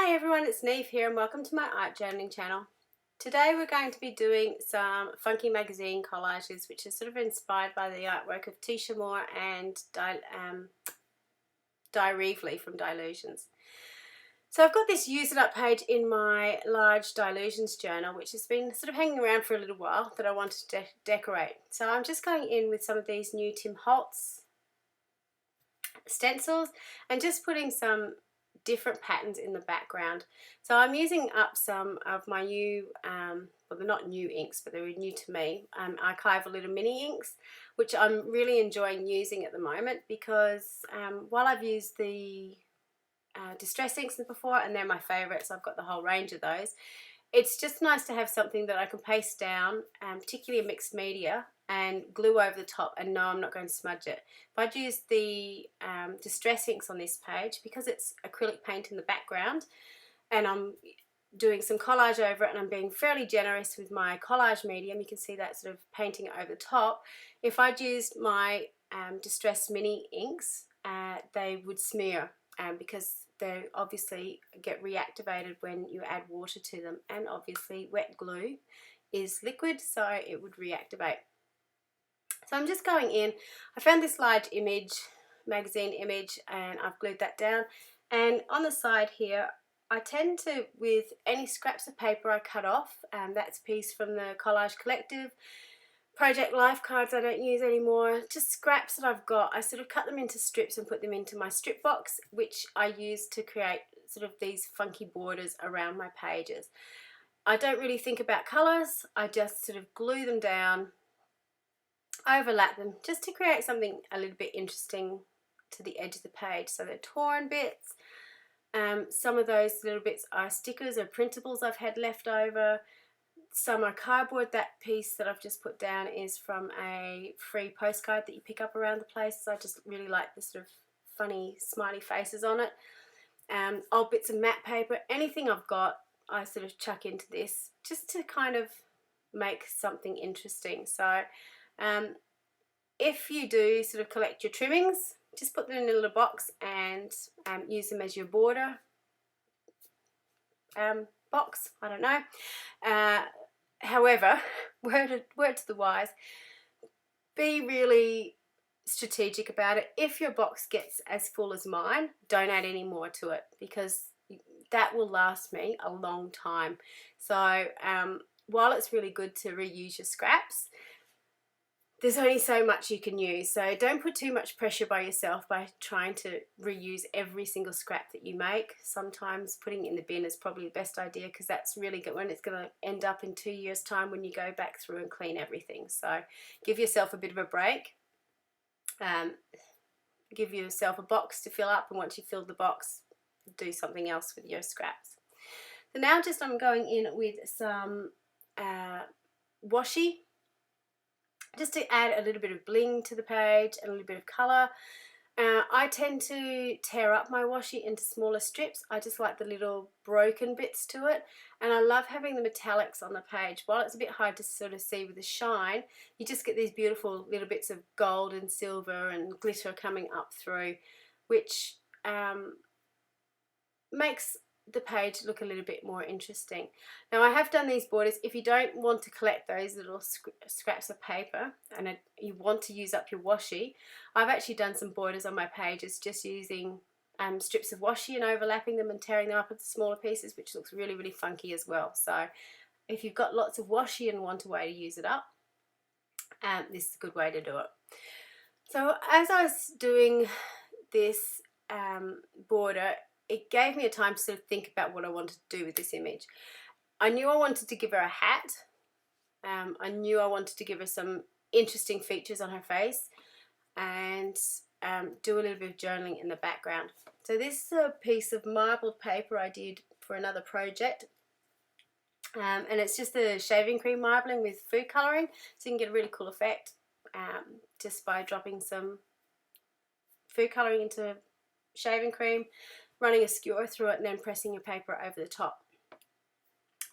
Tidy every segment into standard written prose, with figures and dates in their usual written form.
Hi everyone, it's Niamh here and welcome to my art journaling channel. Today we're going to be doing some funky magazine collages which is sort of inspired by the artwork of Teesha Moore and Di Reevely from Dilutions. So I've got this use it up page in my large Dilutions journal which has been sort of hanging around for a little while that I wanted to decorate. So I'm just going in with some of these new Tim Holtz stencils and just putting some different patterns in the background. So I'm using up some of my new, well they're not new inks but they're new to me, archival little mini inks which I'm really enjoying using at the moment because while I've used the distress inks before and they're my favourites, I've got the whole range of those, it's just nice to have something that I can paste down, particularly a mixed media, and glue over the top and know I'm not going to smudge it. If I'd use the distress inks on this page, because it's acrylic paint in the background and I'm doing some collage over it and I'm being fairly generous with my collage medium, you can see that sort of painting it over the top. If I'd used my distress mini inks, they would smear because they obviously get reactivated when you add water to them, and obviously wet glue is liquid so it would reactivate. So I'm just going in, I found this large image, magazine image, and I've glued that down, and on the side here I tend to, with any scraps of paper I cut off, that's a piece from the Collage Collective, Project Life cards I don't use anymore, just scraps that I've got, I sort of cut them into strips and put them into my strip box which I use to create sort of these funky borders around my pages. I don't really think about colours, I just sort of glue them down, overlap them just to create something a little bit interesting to the edge of the page. So they're torn bits, some of those little bits are stickers or printables I've had left over. Some are cardboard. That piece that I've just put down is from a free postcard that you pick up around the place. So I just really like the sort of funny smiley faces on it. Old bits of matte paper, anything I've got I sort of chuck into this just to kind of make something interesting. So if you do sort of collect your trimmings, just put them in a little box and use them as your border box, I don't know. However, word to the wise, be really strategic about it. If your box gets as full as mine, don't add any more to it because that will last me a long time. So while it's really good to reuse your scraps, there's only so much you can use, so don't put too much pressure by yourself by trying to reuse every single scrap that you make. Sometimes putting it in the bin is probably the best idea because that's really good when it's going to end up in 2 years time when you go back through and clean everything. So give yourself a bit of a break, give yourself a box to fill up, and once you've filled the box, do something else with your scraps. So now just I'm going in with some washi, just to add a little bit of bling to the page and a little bit of colour. I tend to tear up my washi into smaller strips. I just like the little broken bits to it, and I love having the metallics on the page. While it's a bit hard to sort of see with the shine, you just get these beautiful little bits of gold and silver and glitter coming up through, which makes the page look a little bit more interesting. Now I have done these borders. If you don't want to collect those little scraps of paper and you want to use up your washi, I've actually done some borders on my pages just using strips of washi and overlapping them and tearing them up into smaller pieces, which looks really, really funky as well. So if you've got lots of washi and want a way to use it up, this is a good way to do it. So as I was doing this border, it gave me a time to sort of think about what I wanted to do with this image. I knew I wanted to give her a hat. I knew I wanted to give her some interesting features on her face and do a little bit of journaling in the background. So this is a piece of marbled paper I did for another project. And it's just the shaving cream marbling with food colouring, so you can get a really cool effect just by dropping some food colouring into shaving cream, running a skewer through it and then pressing your paper over the top.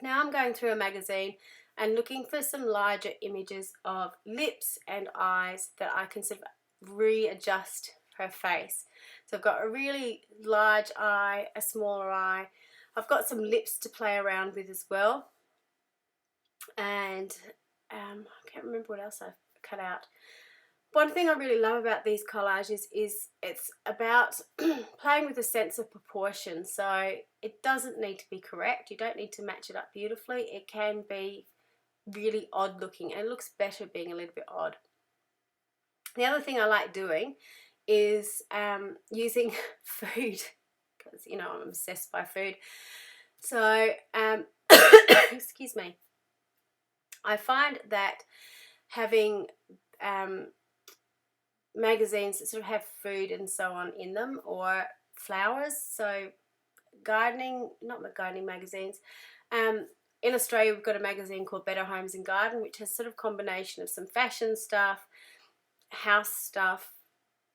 Now I'm going through a magazine and looking for some larger images of lips and eyes that I can sort of readjust her face. So I've got a really large eye, a smaller eye. I've got some lips to play around with as well, and I can't remember what else I've cut out. One thing I really love about these collages is it's about playing with a sense of proportion. So it doesn't need to be correct. You don't need to match it up beautifully. It can be really odd looking, and it looks better being a little bit odd. The other thing I like doing is using food, because you know I'm obsessed by food. So excuse me, I find that having magazines that sort of have food and so on in them, or flowers, so gardening, not gardening magazines. In Australia we've got a magazine called Better Homes and Garden, which has sort of combination of some fashion stuff, house stuff,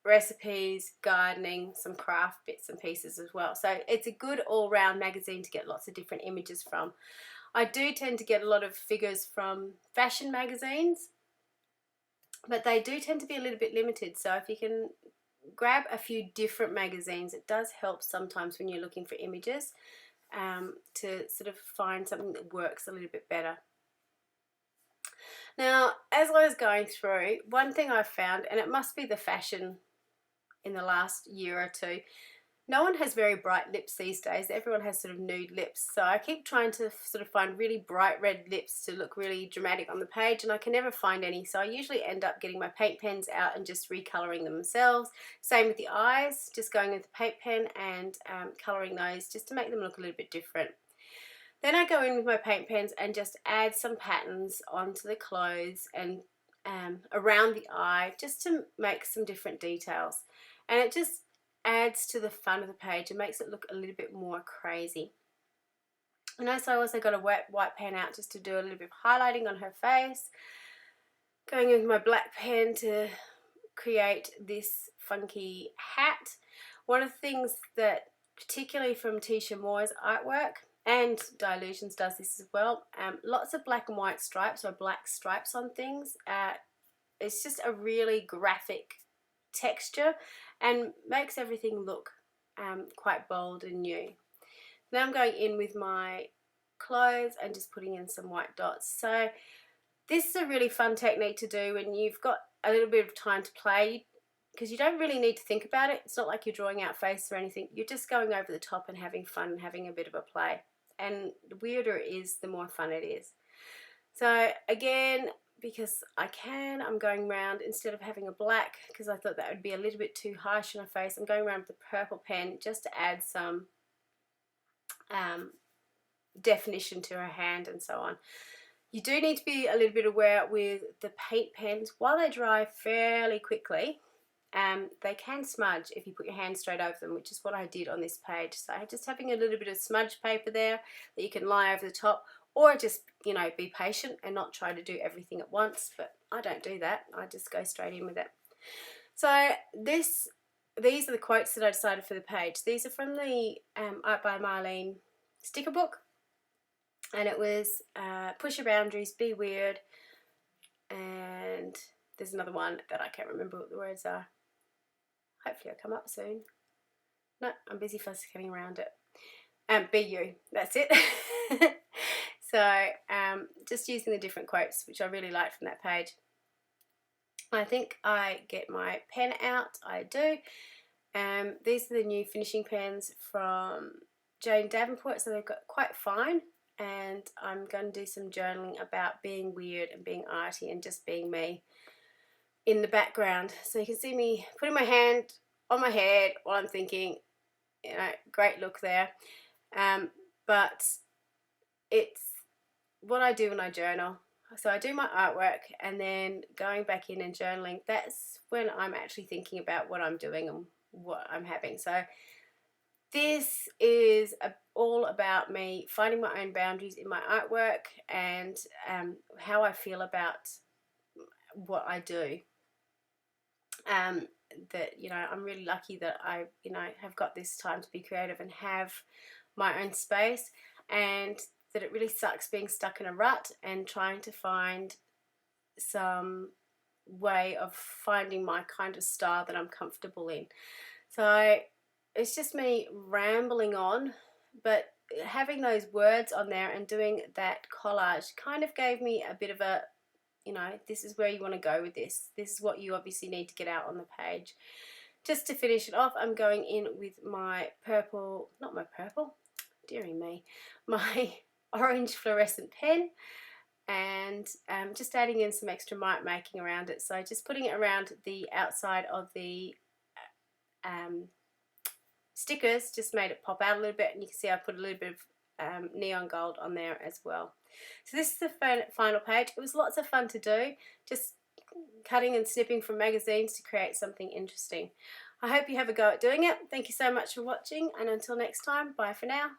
recipes, gardening, some craft bits and pieces as well. So it's a good all-round magazine to get lots of different images from. I do tend to get a lot of figures from fashion magazines, but they do tend to be a little bit limited. So if you can grab a few different magazines, it does help sometimes when you're looking for images to sort of find something that works a little bit better. Now, as I was going through, one thing I found, and it must be the fashion in the last year or two, no one has very bright lips these days. Everyone has sort of nude lips. So I keep trying to sort of find really bright red lips to look really dramatic on the page, and I can never find any. So I usually end up getting my paint pens out and just recoloring them themselves. Same with the eyes, just going with the paint pen and coloring those just to make them look a little bit different. Then I go in with my paint pens and just add some patterns onto the clothes and around the eye, just to make some different details. And it just adds to the fun of the page and makes it look a little bit more crazy. And so I also got a white pen out just to do a little bit of highlighting on her face. Going in with my black pen to create this funky hat. One of the things that, particularly from Teesha Moore's artwork, and Dilutions does this as well, lots of black and white stripes, or black stripes on things. It's just a really graphic texture and makes everything look quite bold and new. Now I'm going in with my clothes and just putting in some white dots. So this is a really fun technique to do when you've got a little bit of time to play, because you don't really need to think about it. It's not like you're drawing out face or anything. You're just going over the top and having fun and having a bit of a play. And the weirder it is, the more fun it is. So again, because I'm going around, instead of having a black, because I thought that would be a little bit too harsh on her face, I'm going around with the purple pen just to add some definition to her hand and so on. You do need to be a little bit aware with the paint pens. While they dry fairly quickly, they can smudge if you put your hand straight over them, which is what I did on this page. So just having a little bit of smudge paper there that you can lie over the top, or just, you know, be patient and not try to do everything at once. But I don't do that. I just go straight in with it. So these are the quotes that I decided for the page. These are from the Art by Marlene sticker book. And it was push your boundaries, be weird. And there's another one that I can't remember what the words are. Hopefully it'll come up soon. No, I'm busy fussing around it. Be you. That's it. So just using the different quotes, which I really liked from that page. I think I get my pen out. I do. These are the new finishing pens from Jane Davenport, so they've got quite fine. And I'm going to do some journaling about being weird and being arty and just being me in the background. So you can see me putting my hand on my head while I'm thinking, you know, great look there. But it's what I do when I journal. So I do my artwork and then going back in and journaling, that's when I'm actually thinking about what I'm doing and what I'm having. So this is all about me finding my own boundaries in my artwork and how I feel about what I do. That, you know, I'm really lucky that I, you know, have got this time to be creative and have my own space, and that it really sucks being stuck in a rut and trying to find some way of finding my kind of style that I'm comfortable in. So it's just me rambling on, but having those words on there and doing that collage kind of gave me a bit of a, you know, this is where you want to go with this. This is what you obviously need to get out on the page. Just to finish it off, I'm going in with my purple, not my purple, dearie me, my orange fluorescent pen, and just adding in some extra mark making around it. So just putting it around the outside of the stickers just made it pop out a little bit, and you can see I put a little bit of neon gold on there as well. So this is the final page. It was lots of fun to do, just cutting and snipping from magazines to create something interesting. I hope you have a go at doing it. Thank you so much for watching, and until next time, bye for now.